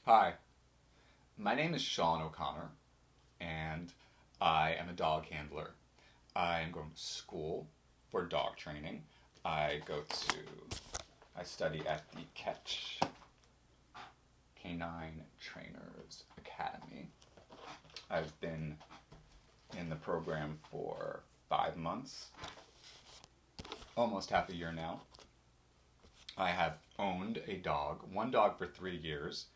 Hi, my name is Sean O'Connor, and I am a dog handler. I am going to school for dog training. I go to, I study at the Catch Canine Trainers Academy. I've been in the program for 5 months, almost half a year now. I have owned a dog, one dog for 3 years,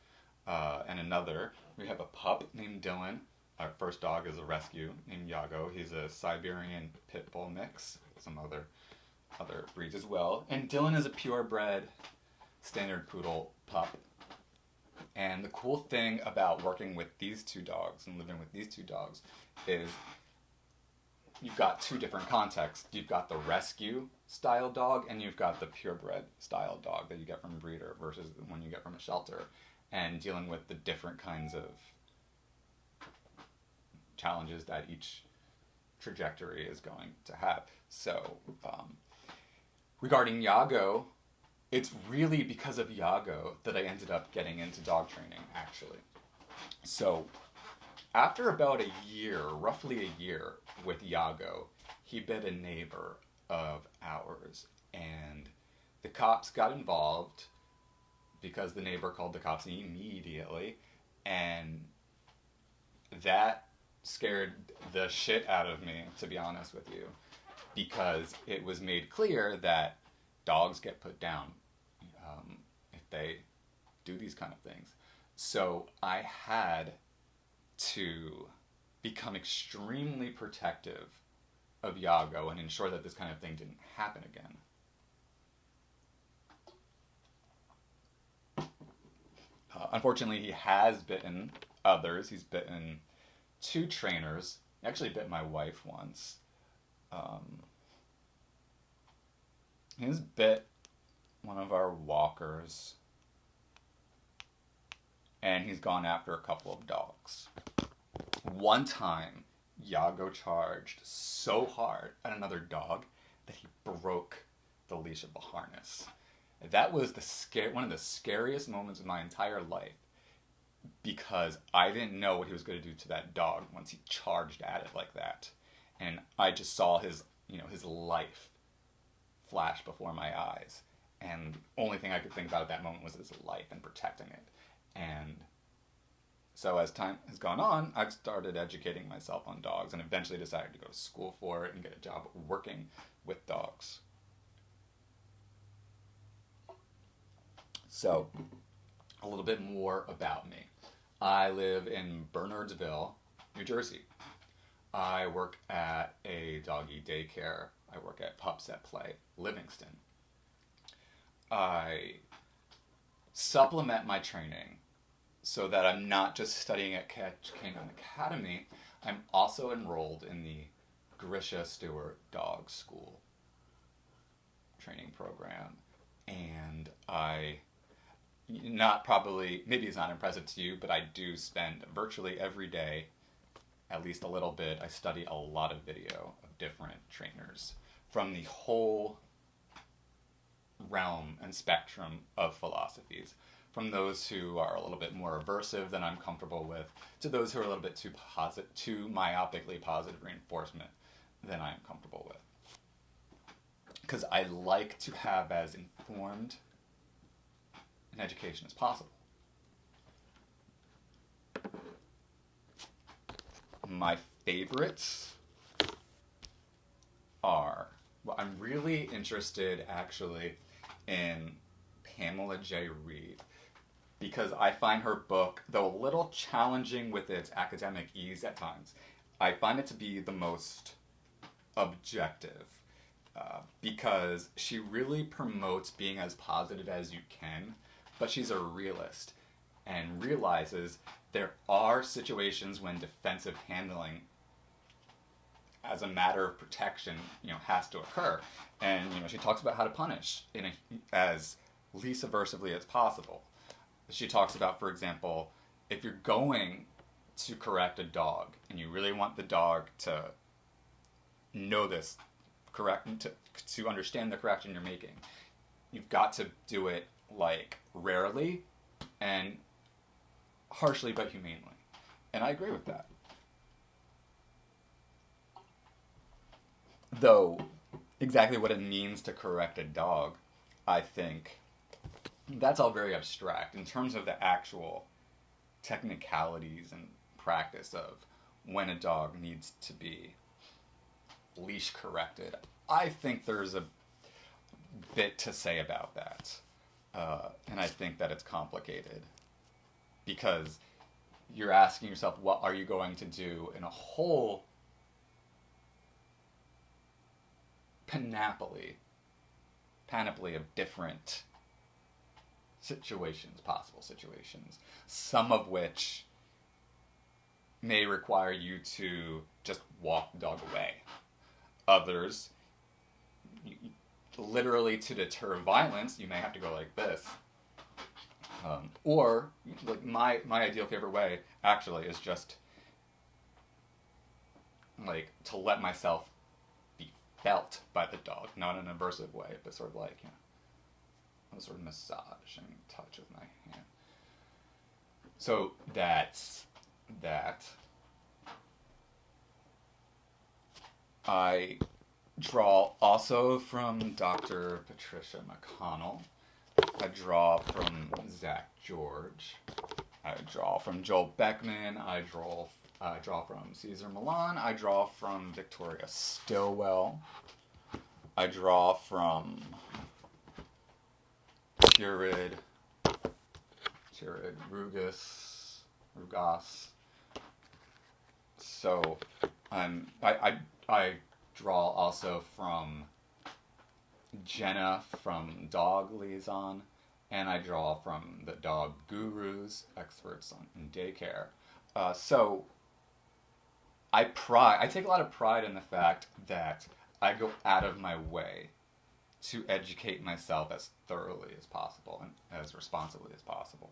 and another. We have a pup named Dylan. Our first dog is a rescue named Yago. He's a Siberian pit bull mix, some other breeds as well. And Dylan is a purebred standard poodle pup. And the cool thing about working with these two dogs and living with these two dogs is you've got two different contexts. You've got the rescue style dog and you've got the purebred style dog that you get from a breeder versus the one you get from a shelter, and dealing with the different kinds of challenges that each trajectory is going to have. So, regarding Yago, it's really because of Yago that I ended up getting into dog training, actually. So, after about a year, roughly a year with Yago, he bit a neighbor of ours, and the cops got involved because the neighbor called the cops immediately, and that scared the shit out of me, to be honest with you, because it was made clear that dogs get put down if they do these kind of things. So I had to become extremely protective of Yago and ensure that this kind of thing didn't happen again. Unfortunately, he has bitten others. He's bitten two trainers. He actually bit my wife once. He's bit one of our walkers. And he's gone after a couple of dogs. One time, Yago charged so hard at another dog that he broke the leash of the harness. That was one of the scariest moments of my entire life, because I didn't know what he was going to do to that dog once he charged at it like that. And I just saw his life flash before my eyes. And the only thing I could think about at that moment was his life and protecting it. And so as time has gone on, I've started educating myself on dogs and eventually decided to go to school for it and get a job working with dogs. So, a little bit more about me. I live in Bernardsville, New Jersey. I work at a doggy daycare. I work at Pups at Play, Livingston. I supplement my training so that I'm not just studying at Catch Canine Academy. I'm also enrolled in the Grisha Stewart Dog School training program. And maybe it's not impressive to you, but I do spend virtually every day, at least a little bit, I study a lot of video of different trainers from the whole realm and spectrum of philosophies, from those who are a little bit more aversive than I'm comfortable with, to those who are a little bit too myopically positive reinforcement than I'm comfortable with. Because I like to have as informed an education as possible. My favorites I'm really interested actually in Pamela J. Reed, because I find her book, though a little challenging with its academic ease at times, I find it to be the most objective, because she really promotes being as positive as you can, but she's a realist and realizes there are situations when defensive handling as a matter of protection, has to occur. And, she talks about how to punish as least aversively as possible. She talks about, for example, if you're going to correct a dog and you really want the dog to know this, to understand the correction you're making, you've got to do it like rarely and harshly but humanely. And I agree with that. Though, exactly what it means to correct a dog, I think that's all very abstract. In terms of the actual technicalities and practice of when a dog needs to be leash corrected, I think there's a bit to say about that. And I think that it's complicated because you're asking yourself, what are you going to do in a whole panoply of different situations, possible situations, some of which may require you to just walk the dog away. Others, literally to deter violence, you may have to go like this. Or, like my ideal favorite way, actually, is just like to let myself be felt by the dog, not in an aversive way, but sort of like, a sort of massage and touch with my hand. So that's that. I draw also from Dr. Patricia McConnell. I draw from Zach George. I draw from Joel Beckman. I draw from Cesar Millan. I draw from Victoria Stilwell. I draw from Jared Rugas. So I draw also from Jenna from Dog Liaison, and I draw from the Dog Gurus, experts in daycare. So I take a lot of pride in the fact that I go out of my way to educate myself as thoroughly as possible and as responsibly as possible.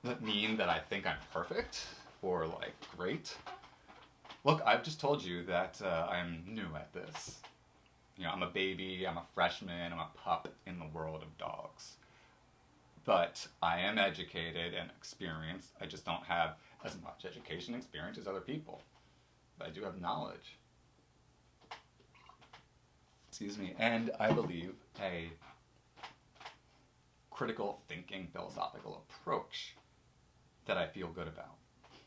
Does that mean that I think I'm perfect or like great? Look, I've just told you that I'm new at this. I'm a baby, I'm a freshman, I'm a pup in the world of dogs. But I am educated and experienced. I just don't have as much education and experience as other people. But I do have knowledge. Excuse me. And I believe a critical thinking, philosophical approach that I feel good about.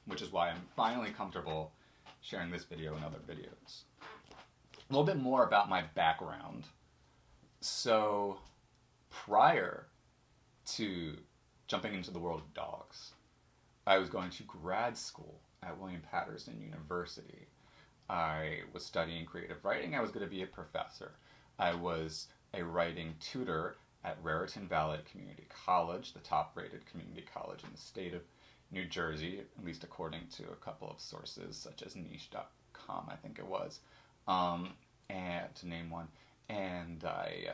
Which is why I'm finally comfortable sharing this video and other videos. A little bit more about my background. So, prior to jumping into the world of dogs, I was going to grad school at William Patterson University. I was studying creative writing. I was going to be a professor. I was a writing tutor at Raritan Valley Community College, the top-rated community college in the state of New Jersey, at least according to a couple of sources, such as niche.com, I think it was, and to name one. And I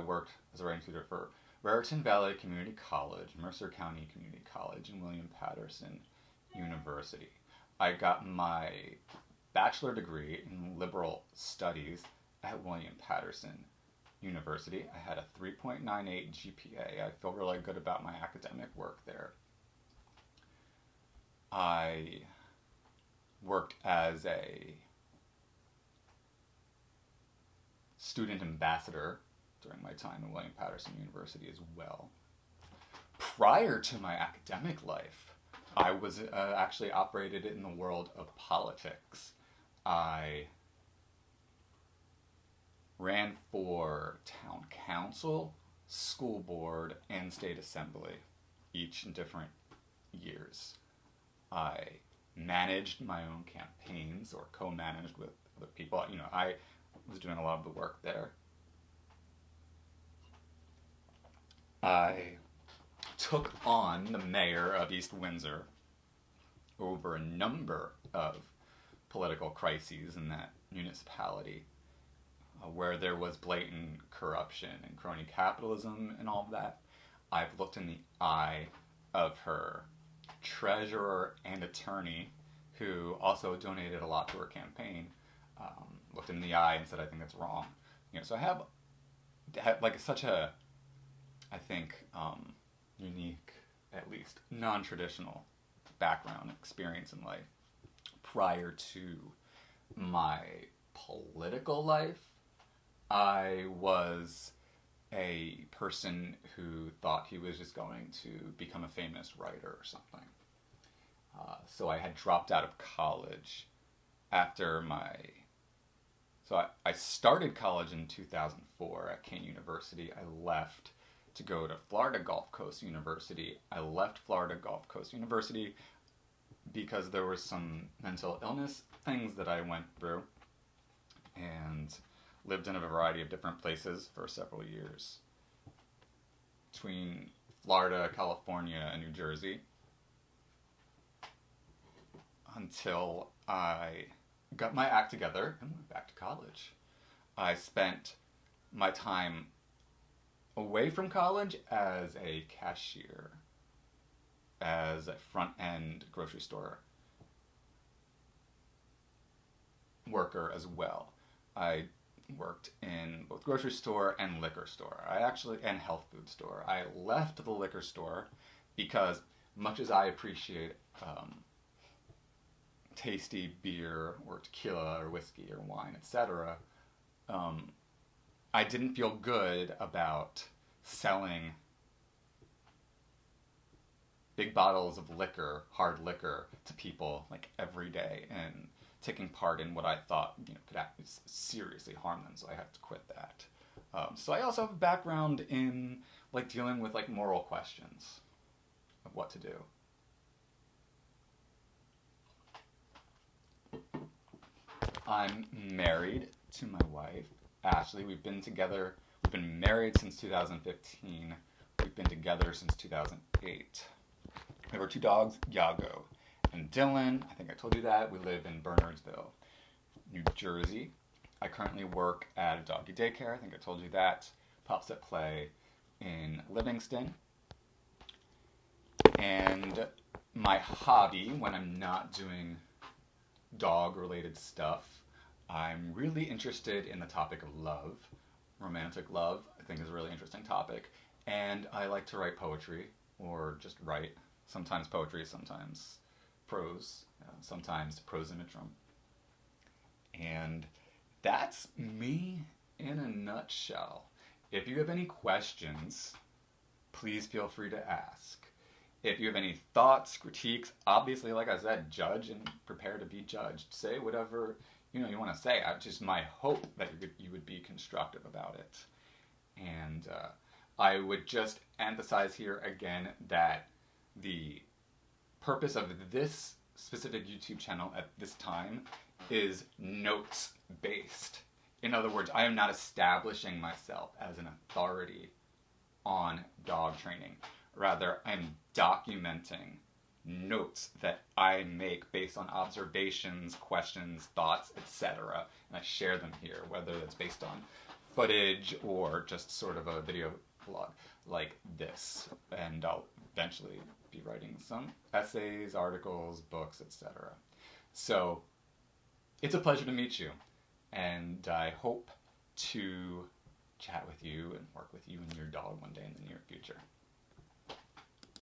worked as a writing tutor for Raritan Valley Community College, Mercer County Community College, and William Patterson University. I got my bachelor degree in liberal studies at William Patterson University. I had a 3.98 GPA. I feel really good about my academic work there. I worked as a student ambassador during my time at William Patterson University as well. Prior to my academic life, I was actually operated in the world of politics. I ran for town council, school board, and state assembly, each in different years. I managed my own campaigns or co-managed with other people. I was doing a lot of the work there. I took on the mayor of East Windsor over a number of political crises in that municipality, where there was blatant corruption and crony capitalism and all of that. I've looked in the eye of her treasurer and attorney, who also donated a lot to her campaign, looked in the eye and said, I think that's wrong. So I have like such a, I think, unique, at least, least non-traditional background experience in life. Prior to my political life, I was a person who thought he was just going to become a famous writer or something. So I had dropped out of college after my... So I started college in 2004 at Kane University. I left to go to Florida Gulf Coast University. I left Florida Gulf Coast University because there were some mental illness things that I went through, and lived in a variety of different places for several years between Florida, California, and New Jersey, until I got my act together and went back to college. I spent my time away from college as a cashier, as a front-end grocery store worker as well. I worked in both grocery store and liquor store. And health food store. I left the liquor store because, much as I appreciate tasty beer or tequila or whiskey or wine, etc., I didn't feel good about selling big bottles of liquor, hard liquor, to people like every day and taking part in what I thought could seriously harm them. So I had to quit that. So I also have a background in like dealing with like moral questions of what to do. I'm married to my wife, Ashley. We've been married since 2015. We've been together since 2008. We have our 2 dogs, Yago and Dylan. I think I told you that. We live in Bernardsville, New Jersey. I currently work at a doggy daycare. I think I told you that. Pups at Play in Livingston. And my hobby, when I'm not doing dog-related stuff, I'm really interested in the topic of love. Romantic love, I think, is a really interesting topic. And I like to write poetry, or just write. Sometimes poetry, sometimes prose, sometimes prose imagerum. And that's me in a nutshell. If you have any questions, please feel free to ask. If you have any thoughts, critiques, obviously, like I said, judge and prepare to be judged. Say whatever you want to say. It's just my hope that you would be constructive about it. And I would just emphasize here again that the purpose of this specific YouTube channel at this time is notes-based. In other words, I am not establishing myself as an authority on dog training. Rather, I'm documenting notes that I make based on observations, questions, thoughts, etc. And I share them here, whether it's based on footage or just sort of a video blog like this. And I'll eventually be writing some essays, articles, books, etc. So it's a pleasure to meet you, and I hope to chat with you and work with you and your dog one day in the near future.